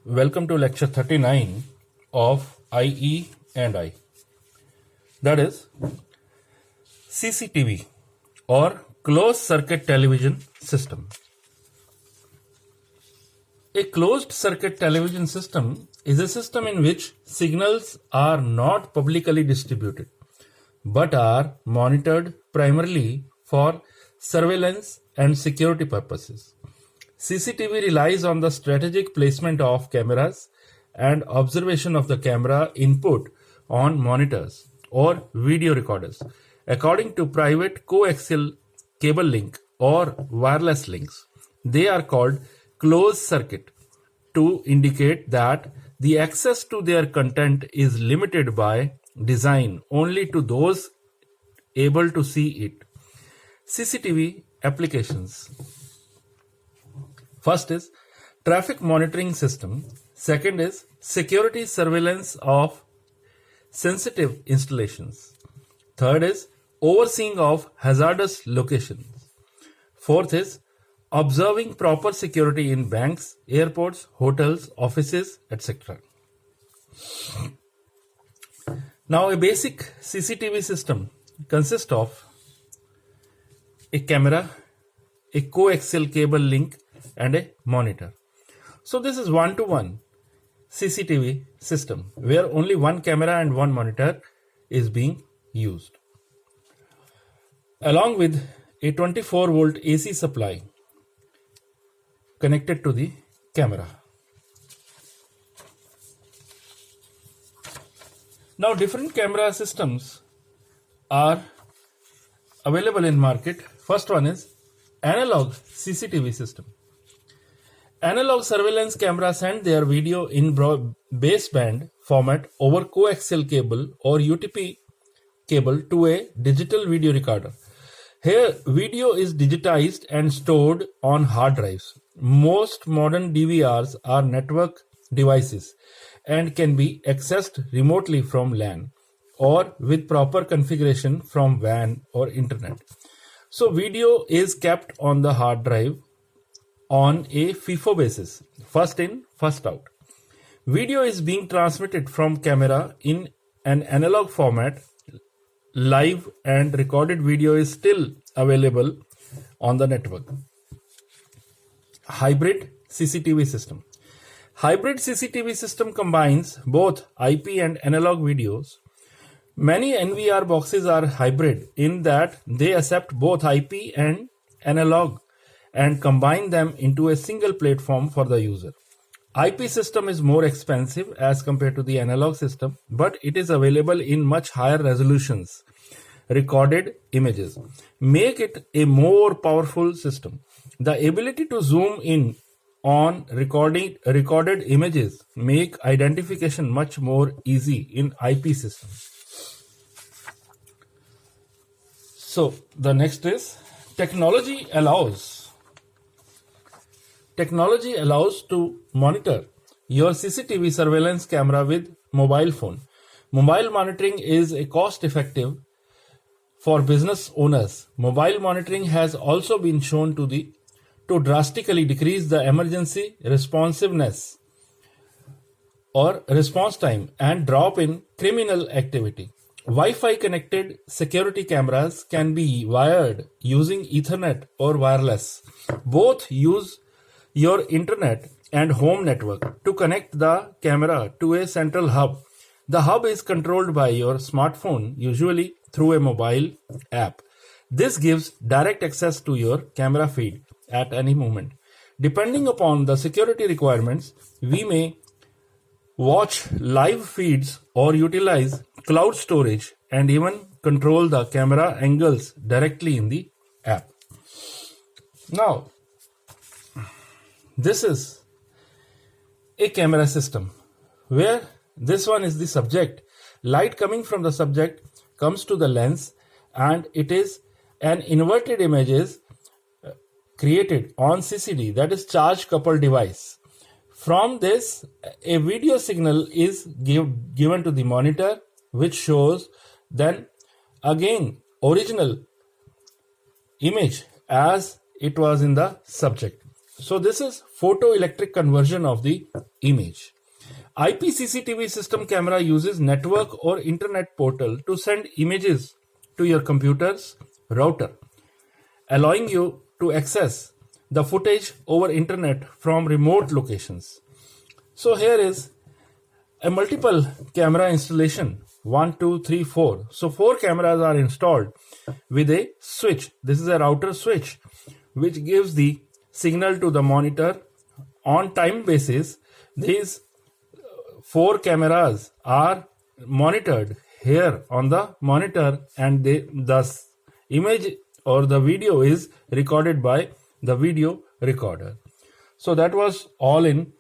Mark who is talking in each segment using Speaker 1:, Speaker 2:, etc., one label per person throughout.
Speaker 1: Welcome to lecture 39 of IE and I. That is CCTV or closed circuit television system. A closed circuit television system is a system in which signals are not publicly distributed but are monitored primarily for surveillance and security purposes. CCTV relies on the strategic placement of cameras and observation of the camera input on monitors or video recorders according to private coaxial cable link or wireless links. They are called closed circuit to indicate that the access to their content is limited by design only to those able to see it. CCTV applications. First is traffic monitoring system. Second is security surveillance of sensitive installations. Third is overseeing of hazardous locations. Fourth is observing proper security in banks, airports, hotels, offices, etc. Now, a basic CCTV system consists of a camera, a coaxial cable link, and a monitor. So this is one-to-one CCTV system where only one camera and one monitor is being used, along with a 24-volt AC supply connected to the camera. Now, different camera systems are available in market. First one is analog CCTV system. Analog surveillance cameras send their video in baseband format over coaxial cable or UTP cable to a digital video recorder. Here, video is digitized and stored on hard drives. Most modern DVRs are network devices and can be accessed remotely from LAN or with proper configuration from WAN or internet. So, video is kept on the hard drive on a FIFO basis, first in, first out. Video is being transmitted from camera in an analog format live, and recorded video is still available on the network. Hybrid CCTV system. Hybrid CCTV system combines both IP and analog videos. Many NVR boxes are hybrid in that they accept both IP and analog and combine them into a single platform for the user. IP system is more expensive as compared to the analog system, but it is available in much higher resolutions. Recorded images make it a more powerful system. The ability to zoom in on recorded images make identification much more easy in IP systems. So the next is technology allows to monitor your CCTV surveillance camera with mobile phone. Mobile monitoring is a cost-effective for business owners. Mobile monitoring has also been shown to drastically decrease the emergency responsiveness or response time and drop in criminal activity. Wi-Fi connected security cameras can be wired using Ethernet or wireless. Both use your internet and home network to connect the camera to a central hub. The hub is controlled by your smartphone, usually through a mobile app. This gives direct access to your camera feed at any moment. Depending upon the security requirements, we may watch live feeds or utilize cloud storage and even control the camera angles directly in the app. Now, this is a camera system where this one is the subject. Light coming from the subject comes to the lens, and it is an inverted images created on CCD, that is charge coupled device. From this, a video signal is given to the monitor, which shows then again original image as it was in the subject. So this is photoelectric conversion of the image. IP CCTV system camera uses network or internet portal to send images to your computer's router, allowing you to access the footage over internet from remote locations. So here is a multiple camera installation. 1, 2, 3, 4. So 4 cameras are installed with a switch. This is a router switch which gives the signal to the monitor on time basis. These 4 cameras are monitored here on the monitor, and the image or the video is recorded by the video recorder. So that was all in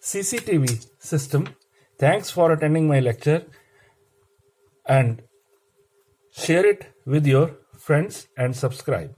Speaker 1: CCTV system. Thanks for attending my lecture, and share it with your friends and subscribe.